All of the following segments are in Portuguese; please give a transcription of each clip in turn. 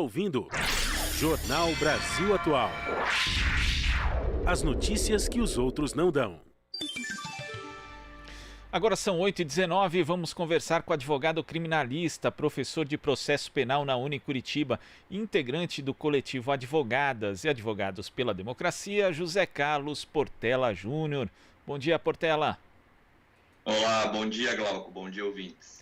Ouvindo Jornal Brasil Atual. As notícias que os outros não dão. Agora são 8h19 e vamos conversar com o advogado criminalista, professor de processo penal na Unicuritiba, integrante do coletivo Advogadas e Advogados pela Democracia, José Carlos Portela Júnior. Bom dia, Portela. Olá, bom dia, Glauco. Bom dia, ouvintes.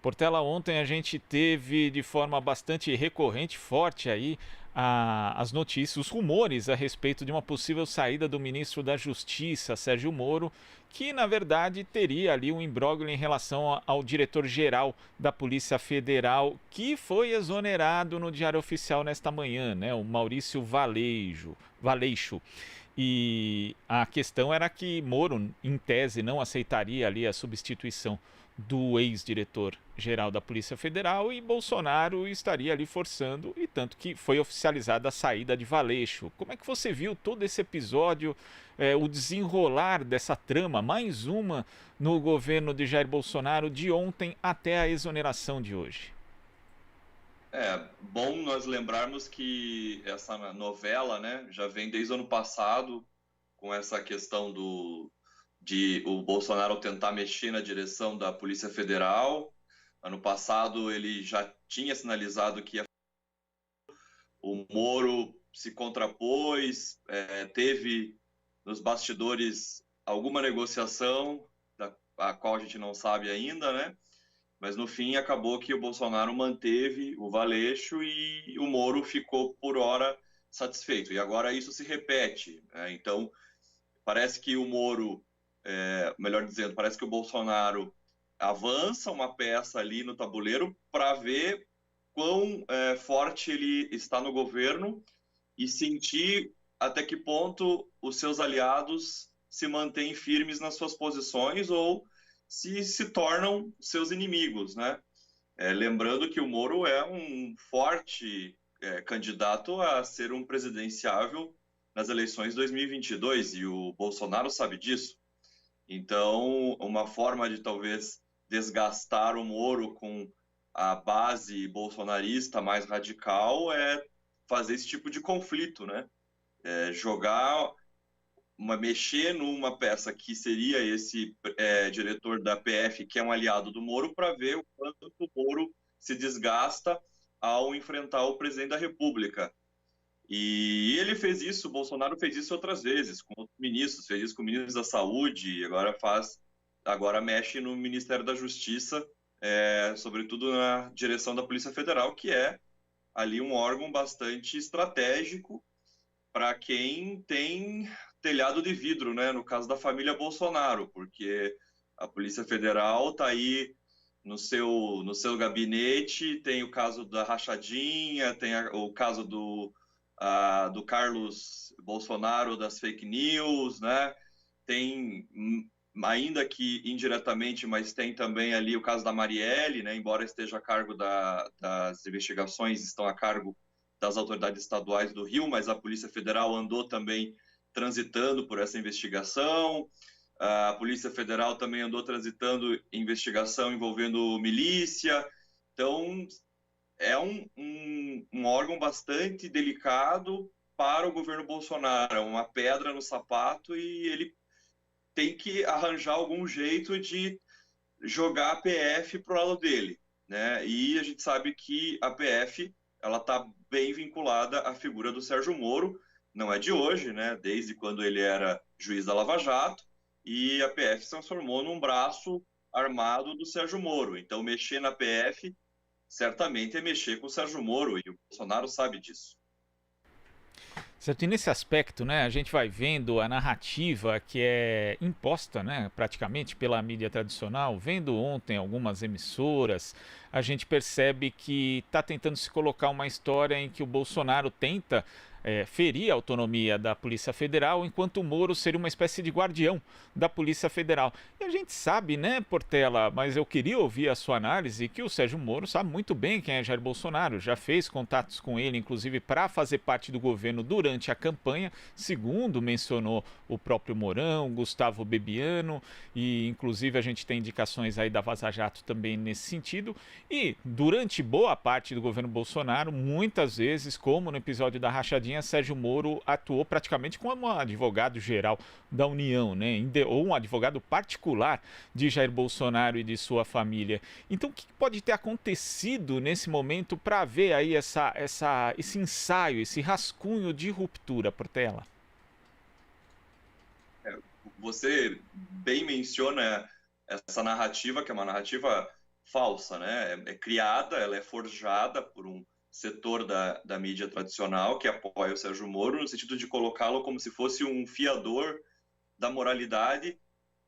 Portela, ontem a gente teve de forma bastante recorrente, forte aí, as notícias, os rumores a respeito de uma possível saída do ministro da Justiça, Sérgio Moro, que na verdade teria ali um imbróglio em relação ao diretor-geral da Polícia Federal, que foi exonerado no Diário Oficial nesta manhã, né, o Maurício Valeixo. E a questão era que Moro, em tese, não aceitaria ali a substituição do ex-diretor-geral da Polícia Federal e Bolsonaro estaria ali forçando, e tanto que foi oficializada a saída de Valeixo. Como é que você viu todo esse episódio, o desenrolar dessa trama, mais uma no governo de Jair Bolsonaro, de ontem até a exoneração de hoje? É bom nós lembrarmos que essa novela, né, já vem desde o ano passado, com essa questão de o Bolsonaro tentar mexer na direção da Polícia Federal. Ano passado ele já tinha sinalizado que o Moro se contrapôs, teve nos bastidores alguma negociação, a qual a gente não sabe ainda, né? Mas no fim acabou que o Bolsonaro manteve o Valeixo e o Moro ficou por hora satisfeito. E agora isso se repete, né? Então parece que o Moro, melhor dizendo, parece que o Bolsonaro avança uma peça ali no tabuleiro para ver quão forte ele está no governo e sentir até que ponto os seus aliados se mantêm firmes nas suas posições ou se tornam seus inimigos, né? Lembrando que o Moro é um forte candidato a ser um presidenciável nas eleições de 2022 e o Bolsonaro sabe disso. Então, uma forma de talvez desgastar o Moro com a base bolsonarista mais radical é fazer esse tipo de conflito, né? Mexer numa peça que seria esse diretor da PF, que é um aliado do Moro, para ver o quanto o Moro se desgasta ao enfrentar o presidente da República. E ele fez isso, o Bolsonaro fez isso outras vezes, com outros ministros, fez isso com o ministro da Saúde, agora mexe no Ministério da Justiça, sobretudo na direção da Polícia Federal, que é ali um órgão bastante estratégico para quem tem telhado de vidro, né, no caso da família Bolsonaro, porque a Polícia Federal está aí no seu gabinete, tem o caso da rachadinha, tem o caso do Carlos Bolsonaro das fake news, né, tem, ainda que indiretamente, mas tem também ali o caso da Marielle, né, embora esteja a cargo das investigações, estão a cargo das autoridades estaduais do Rio, mas a Polícia Federal andou também transitando por essa investigação, a Polícia Federal também andou transitando investigação envolvendo milícia. Então, é um órgão bastante delicado para o governo Bolsonaro, é uma pedra no sapato e ele tem que arranjar algum jeito de jogar a PF para o lado dele, né? E a gente sabe que a PF ela está bem vinculada à figura do Sérgio Moro, não é de hoje, né? Desde quando ele era juiz da Lava Jato, e a PF se transformou num braço armado do Sérgio Moro. Então, mexer na PF certamente é mexer com o Sérgio Moro, e o Bolsonaro sabe disso. Certo, e nesse aspecto, né, a gente vai vendo a narrativa que é imposta, né, praticamente pela mídia tradicional, vendo ontem algumas emissoras, a gente percebe que está tentando se colocar uma história em que o Bolsonaro tenta ferir a autonomia da Polícia Federal, enquanto o Moro seria uma espécie de guardião da Polícia Federal. E a gente sabe, né, Portela, mas eu queria ouvir a sua análise, que o Sérgio Moro sabe muito bem quem é Jair Bolsonaro, já fez contatos com ele, inclusive para fazer parte do governo durante a campanha, segundo mencionou o próprio Mourão, Gustavo Bebiano, e inclusive a gente tem indicações aí da Vaza Jato também nesse sentido, e durante boa parte do governo Bolsonaro, muitas vezes, como no episódio da rachadinha, Sérgio Moro atuou praticamente como um advogado-geral da União, né? Ou um advogado particular de Jair Bolsonaro e de sua família. Então, o que pode ter acontecido nesse momento para ver aí esse ensaio, esse rascunho de ruptura, Portela? Você bem menciona essa narrativa, que é uma narrativa falsa, né? É criada, ela é forjada por um setor da mídia tradicional que apoia o Sérgio Moro, no sentido de colocá-lo como se fosse um fiador da moralidade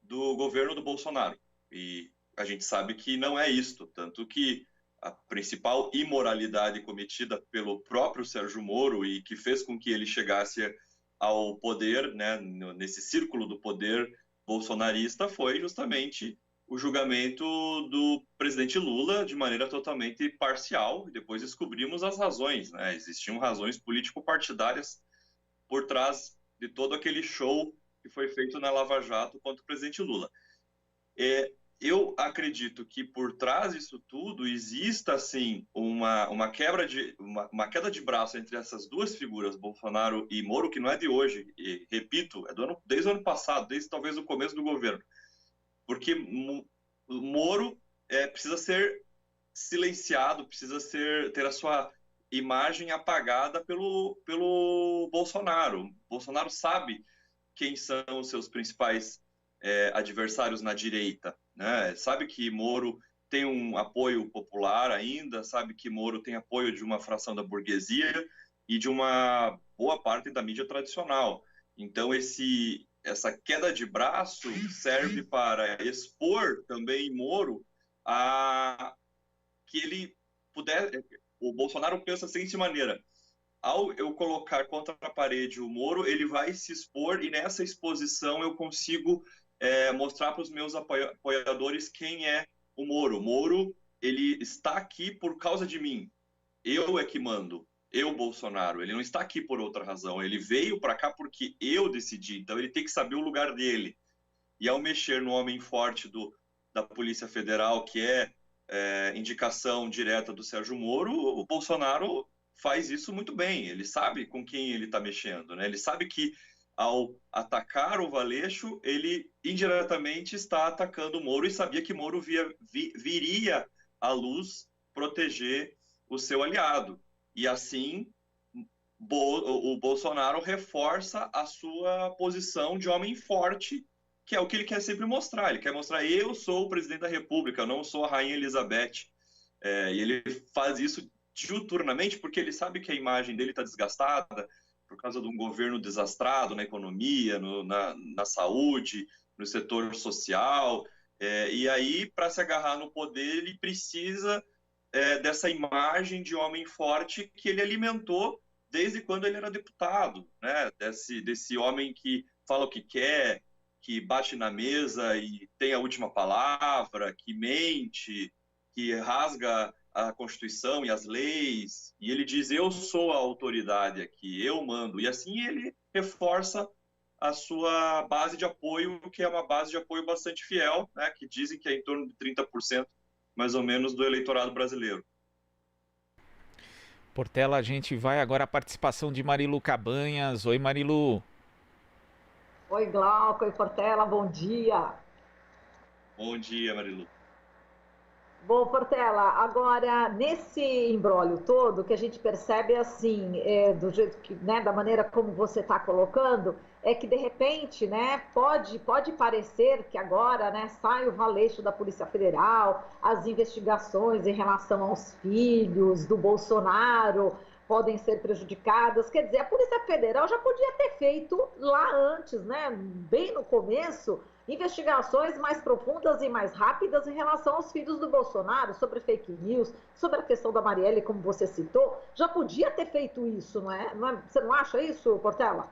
do governo do Bolsonaro. E a gente sabe que não é isto, tanto que a principal imoralidade cometida pelo próprio Sérgio Moro e que fez com que ele chegasse ao poder, né, nesse círculo do poder bolsonarista, foi justamente o julgamento do presidente Lula de maneira totalmente parcial, e depois descobrimos as razões, né? Existiam razões político-partidárias por trás de todo aquele show que foi feito na Lava Jato contra o presidente Lula. Eu acredito que por trás disso tudo exista, assim, uma queda de braço entre essas duas figuras, Bolsonaro e Moro, que não é de hoje, e repito, desde o ano passado, desde talvez o começo do governo. Porque Moro precisa ser silenciado, precisa ter a sua imagem apagada pelo Bolsonaro. O Bolsonaro sabe quem são os seus principais adversários na direita, né? Sabe que Moro tem um apoio popular ainda, sabe que Moro tem apoio de uma fração da burguesia e de uma boa parte da mídia tradicional. Então, essa queda de braço serve para expor também Moro a que ele puder. O Bolsonaro pensa da seguinte maneira: ao eu colocar contra a parede o Moro, ele vai se expor e nessa exposição eu consigo mostrar para os meus apoiadores quem é o Moro. O Moro, ele está aqui por causa de mim. Eu é que mando. Eu, Bolsonaro, ele não está aqui por outra razão, ele veio para cá porque eu decidi, então ele tem que saber o lugar dele. E ao mexer no homem forte da Polícia Federal, que é indicação direta do Sérgio Moro, o Bolsonaro faz isso muito bem, ele sabe com quem ele está mexendo, né? Ele sabe que ao atacar o Valeixo, ele indiretamente está atacando o Moro e sabia que Moro viria à luz proteger o seu aliado. E assim, o Bolsonaro reforça a sua posição de homem forte, que é o que ele quer sempre mostrar. Ele quer mostrar: eu sou o presidente da República, eu não sou a Rainha Elizabeth. E ele faz isso diuturnamente porque ele sabe que a imagem dele está desgastada por causa de um governo desastrado na economia, na saúde, no setor social. E aí, para se agarrar no poder, ele precisa dessa imagem de homem forte que ele alimentou desde quando ele era deputado, né? Desse homem que fala o que quer, que bate na mesa e tem a última palavra, que mente, que rasga a Constituição e as leis, e ele diz: eu sou a autoridade aqui, eu mando. E assim ele reforça a sua base de apoio, que é uma base de apoio bastante fiel, né? Que dizem que é em torno de 30%, mais ou menos, do eleitorado brasileiro. Portela, a gente vai agora à participação de Marilu Cabanhas. Oi, Marilu. Oi, Glauco. Oi, Portela. Bom dia. Bom dia, Marilu. Bom, Portela, agora, nesse imbróglio todo, que a gente percebe assim, do jeito que, né, da maneira como você está colocando, é que de repente, né, pode parecer que agora, né, sai o Valeixo da Polícia Federal, as investigações em relação aos filhos do Bolsonaro podem ser prejudicadas. Quer dizer, a Polícia Federal já podia ter feito lá antes, né, bem no começo, investigações mais profundas e mais rápidas em relação aos filhos do Bolsonaro, sobre fake news, sobre a questão da Marielle, como você citou. Já podia ter feito isso, não é? Você não acha isso, Portela?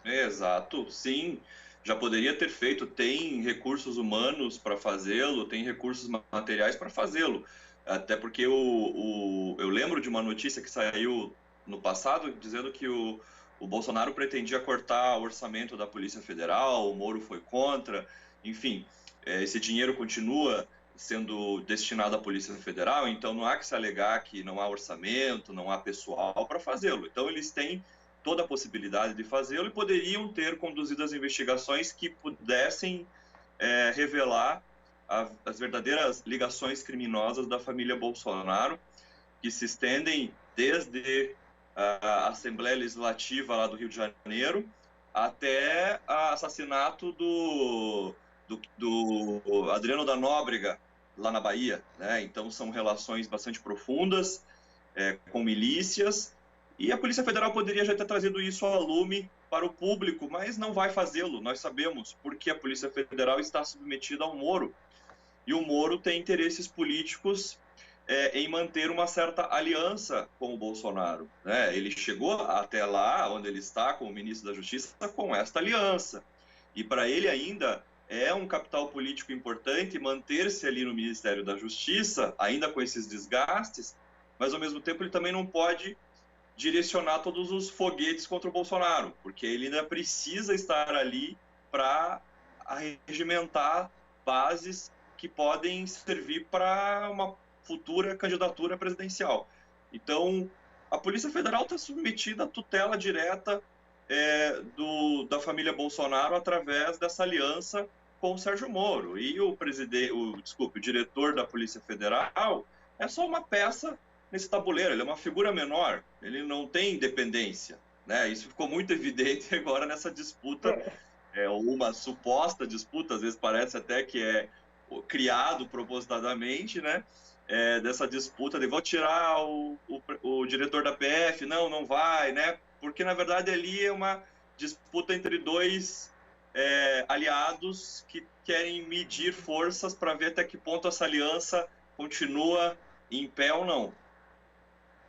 Exato, sim. Já poderia ter feito, tem recursos humanos para fazê-lo, tem recursos materiais para fazê-lo. Até porque eu lembro de uma notícia que saiu no passado dizendo que o Bolsonaro pretendia cortar o orçamento da Polícia Federal, o Moro foi contra, enfim, esse dinheiro continua sendo destinado à Polícia Federal, então não há que se alegar que não há orçamento, não há pessoal para fazê-lo. Então eles têm toda a possibilidade de fazê-lo e poderiam ter conduzido as investigações que pudessem revelar as verdadeiras ligações criminosas da família Bolsonaro, que se estendem desde a Assembleia Legislativa lá do Rio de Janeiro até o assassinato do Adriano da Nóbrega, lá na Bahia, né? Então são relações bastante profundas com milícias, e a Polícia Federal poderia já ter trazido isso ao lume para o público, mas não vai fazê-lo, nós sabemos, porque a Polícia Federal está submetida ao Moro. E o Moro tem interesses políticos em manter uma certa aliança com o Bolsonaro, né? Ele chegou até lá, onde ele está, como ministro da Justiça, com esta aliança. E para ele ainda é um capital político importante manter-se ali no Ministério da Justiça, ainda com esses desgastes, mas ao mesmo tempo ele também não pode direcionar todos os foguetes contra o Bolsonaro, porque ele ainda precisa estar ali para arregimentar bases que podem servir para uma futura candidatura presidencial. Então, a Polícia Federal está submetida à tutela direta da família Bolsonaro através dessa aliança com o Sérgio Moro. E o diretor da Polícia Federal é só uma peça nesse tabuleiro, ele é uma figura menor, ele não tem independência, né? Isso ficou muito evidente agora nessa disputa, uma suposta disputa, às vezes parece até que é criado propositadamente, né? Dessa disputa de vou tirar o diretor da PF, não vai, né? Porque na verdade ali é uma disputa entre dois aliados que querem medir forças para ver até que ponto essa aliança continua em pé ou não.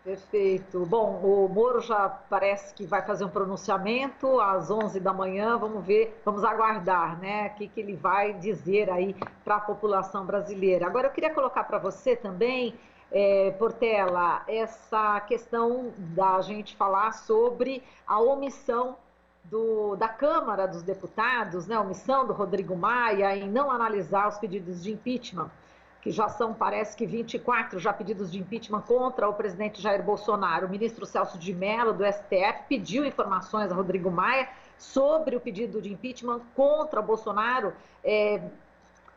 Perfeito. Bom, o Moro já parece que vai fazer um pronunciamento às 11 da manhã, vamos ver, vamos aguardar, né, o que ele vai dizer aí para a população brasileira. Agora eu queria colocar para você também, Portela, essa questão da gente falar sobre a omissão da Câmara dos Deputados, né, a omissão do Rodrigo Maia em não analisar os pedidos de impeachment, que já são, parece que 24 já pedidos de impeachment contra o presidente Jair Bolsonaro. O ministro Celso de Mello, do STF, pediu informações a Rodrigo Maia sobre o pedido de impeachment contra Bolsonaro,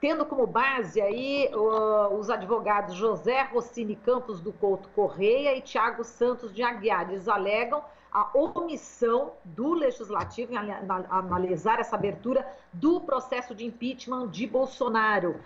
tendo como base aí os advogados José Rossini Campos do Couto Correia e Tiago Santos de Aguiar. Eles alegam a omissão do Legislativo em analisar essa abertura do processo de impeachment de Bolsonaro.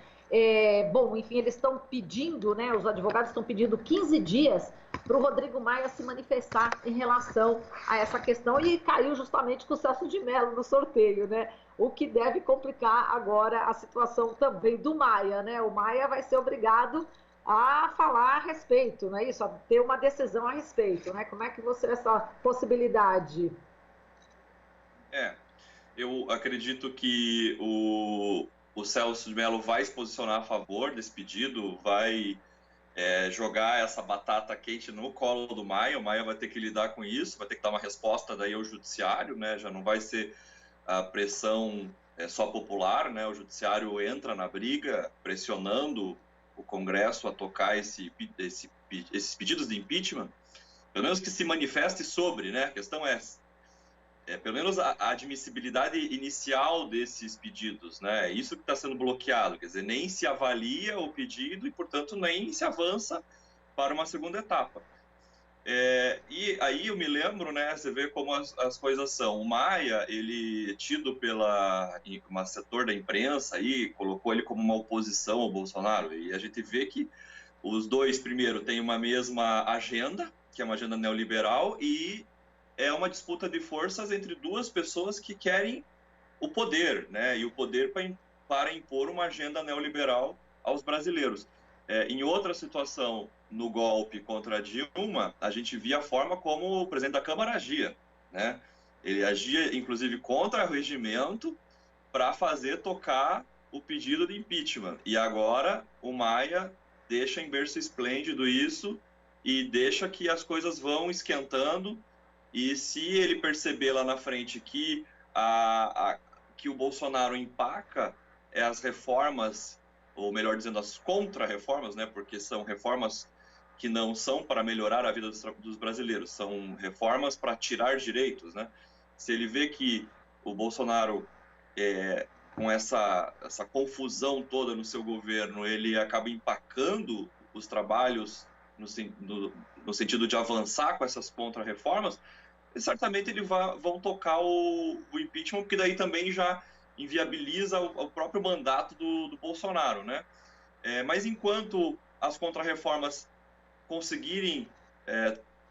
Bom, enfim, eles estão pedindo, né, os advogados estão pedindo 15 dias para o Rodrigo Maia se manifestar em relação a essa questão, e caiu justamente com o Celso de Mello no sorteio, né? O que deve complicar agora a situação também do Maia, né? O Maia vai ser obrigado a falar a respeito, não é isso? A ter uma decisão a respeito, né? Como é que você vê essa possibilidade? Eu acredito que o Celso de Mello vai se posicionar a favor desse pedido, vai jogar essa batata quente no colo do Maia. O Maia vai ter que lidar com isso, vai ter que dar uma resposta daí ao judiciário, né? Já não vai ser a pressão só popular, né? O judiciário entra na briga, pressionando o Congresso a tocar esses pedidos de impeachment, pelo menos que se manifeste sobre, né? A questão pelo menos a admissibilidade inicial desses pedidos, né? Isso que está sendo bloqueado, quer dizer, nem se avalia o pedido e, portanto, nem se avança para uma segunda etapa. E aí eu me lembro, né? Você vê como as coisas são. O Maia, ele é tido um setor da imprensa aí, colocou ele como uma oposição ao Bolsonaro, e a gente vê que os dois, primeiro, têm uma mesma agenda, que é uma agenda neoliberal, e é uma disputa de forças entre duas pessoas que querem o poder, né? E o poder para impor uma agenda neoliberal aos brasileiros. Em outra situação, no golpe contra Dilma, a gente via a forma como o presidente da Câmara agia, né? Ele agia, inclusive, contra o regimento para fazer tocar o pedido de impeachment. E agora o Maia deixa em berço esplêndido isso e deixa que as coisas vão esquentando, e se ele perceber lá na frente que, que o Bolsonaro empaca as reformas, ou melhor dizendo, as contra-reformas, né, porque são reformas que não são para melhorar a vida dos brasileiros, são reformas para tirar direitos, né? Se ele vê que o Bolsonaro, com essa confusão toda no seu governo, ele acaba empacando os trabalhos no sentido de avançar com essas contra-reformas, certamente eles vão tocar o impeachment, porque daí também já inviabiliza o próprio mandato do Bolsonaro, né? Mas enquanto as contra-reformas conseguirem,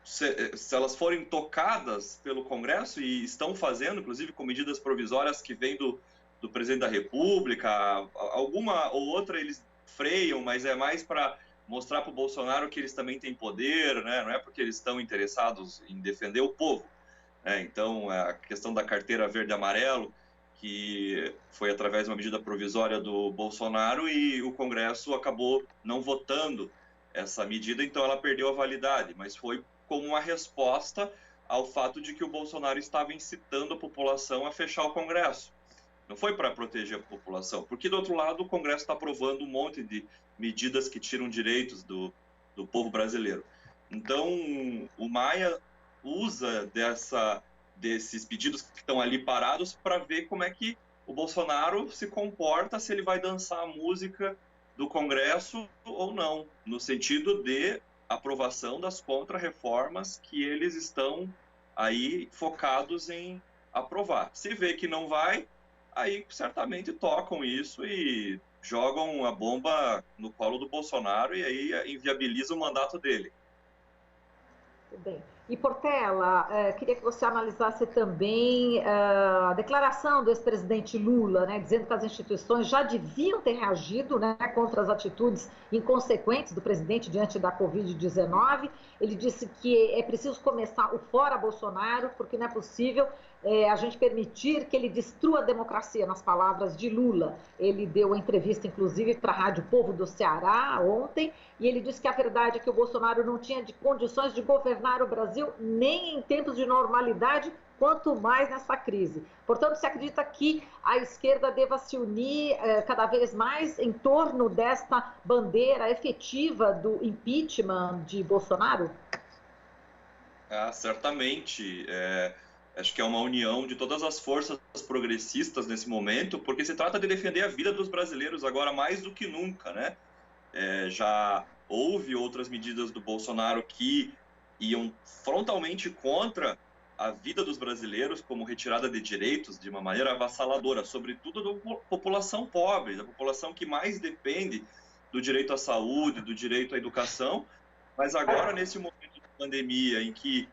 se elas forem tocadas pelo Congresso, e estão fazendo, inclusive com medidas provisórias que vêm do presidente da República, alguma ou outra eles freiam, mas é mais para mostrar para o Bolsonaro que eles também têm poder, né? Não é porque eles estão interessados em defender o povo. Então, a questão da carteira verde e amarelo, que foi através de uma medida provisória do Bolsonaro, e o Congresso acabou não votando essa medida, então ela perdeu a validade, mas foi como uma resposta ao fato de que o Bolsonaro estava incitando a população a fechar o Congresso. Não foi para proteger a população, porque do outro lado o Congresso está aprovando um monte de medidas que tiram direitos do povo brasileiro. Então, o Maia usa desses pedidos que estão ali parados para ver como é que o Bolsonaro se comporta, se ele vai dançar a música do Congresso ou não, no sentido de aprovação das contra-reformas que eles estão aí focados em aprovar. Se vê que não vai, aí certamente tocam isso e jogam a bomba no colo do Bolsonaro, e aí inviabiliza o mandato dele. Muito bem. E, Portela, queria que você analisasse também a declaração do ex-presidente Lula, né, dizendo que as instituições já deviam ter reagido, né, contra as atitudes inconsequentes do presidente diante da Covid-19. Ele disse que é preciso começar o fora Bolsonaro, porque não é possível a gente permitir que ele destrua a democracia, nas palavras de Lula. Ele deu uma entrevista, inclusive, para a Rádio Povo do Ceará ontem, e ele disse que a verdade é que o Bolsonaro não tinha condições de governar o Brasil nem em tempos de normalidade, quanto mais nessa crise. Portanto, se acredita que a esquerda deva se unir cada vez mais em torno desta bandeira efetiva do impeachment de Bolsonaro? Certamente. Acho que é uma união de todas as forças progressistas nesse momento, porque se trata de defender a vida dos brasileiros agora mais do que nunca, né? Já houve outras medidas do Bolsonaro que iam frontalmente contra a vida dos brasileiros, como retirada de direitos de uma maneira avassaladora, sobretudo da população pobre, da população que mais depende do direito à saúde, do direito à educação. Mas agora, nesse momento de pandemia, em que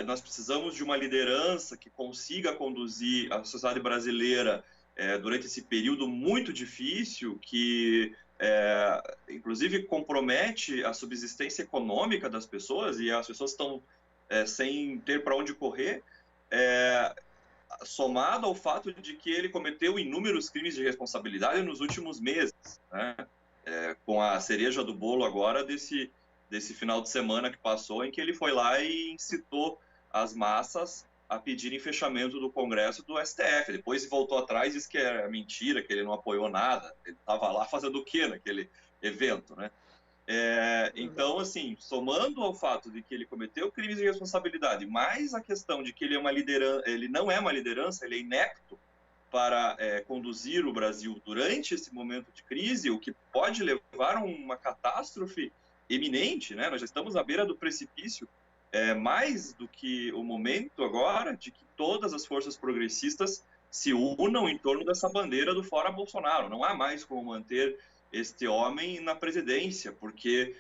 nós precisamos de uma liderança que consiga conduzir a sociedade brasileira durante esse período muito difícil, que inclusive compromete a subsistência econômica das pessoas, e as pessoas estão sem ter para onde correr, somado ao fato de que ele cometeu inúmeros crimes de responsabilidade nos últimos meses, né? Com a cereja do bolo agora desse final de semana que passou, em que ele foi lá e incitou as massas a pedirem fechamento do Congresso do STF. Depois voltou atrás e disse que era mentira, que ele não apoiou nada. Ele estava lá fazendo o quê naquele evento, né? Então, assim, somando ao fato de que ele cometeu crimes de responsabilidade, mais a questão de que ele não é uma liderança, ele é inepto para conduzir o Brasil durante esse momento de crise, o que pode levar a uma catástrofe eminente, né? Nós já estamos à beira do precipício, mais do que o momento agora de que todas as forças progressistas se unam em torno dessa bandeira do fora Bolsonaro. Não há mais como manter este homem na presidência, porque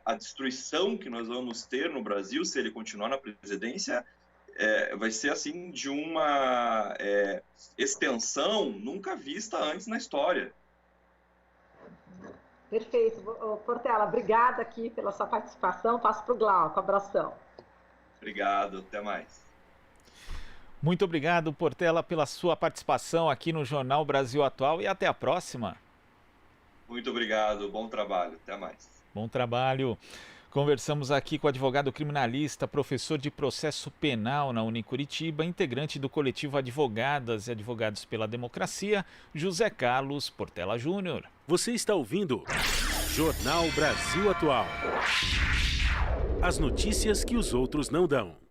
a destruição que nós vamos ter no Brasil, se ele continuar na presidência, vai ser assim de uma extensão nunca vista antes na história. Perfeito. Portela, obrigada aqui pela sua participação. Passo para o Glauco. Abração. Obrigado, até mais. Muito obrigado, Portela, pela sua participação aqui no Jornal Brasil Atual e até a próxima. Muito obrigado, bom trabalho, até mais. Bom trabalho. Conversamos aqui com o advogado criminalista, professor de processo penal na Unicuritiba, integrante do coletivo Advogadas e Advogados pela Democracia, José Carlos Portela Júnior. Você está ouvindo Jornal Brasil Atual. As notícias que os outros não dão.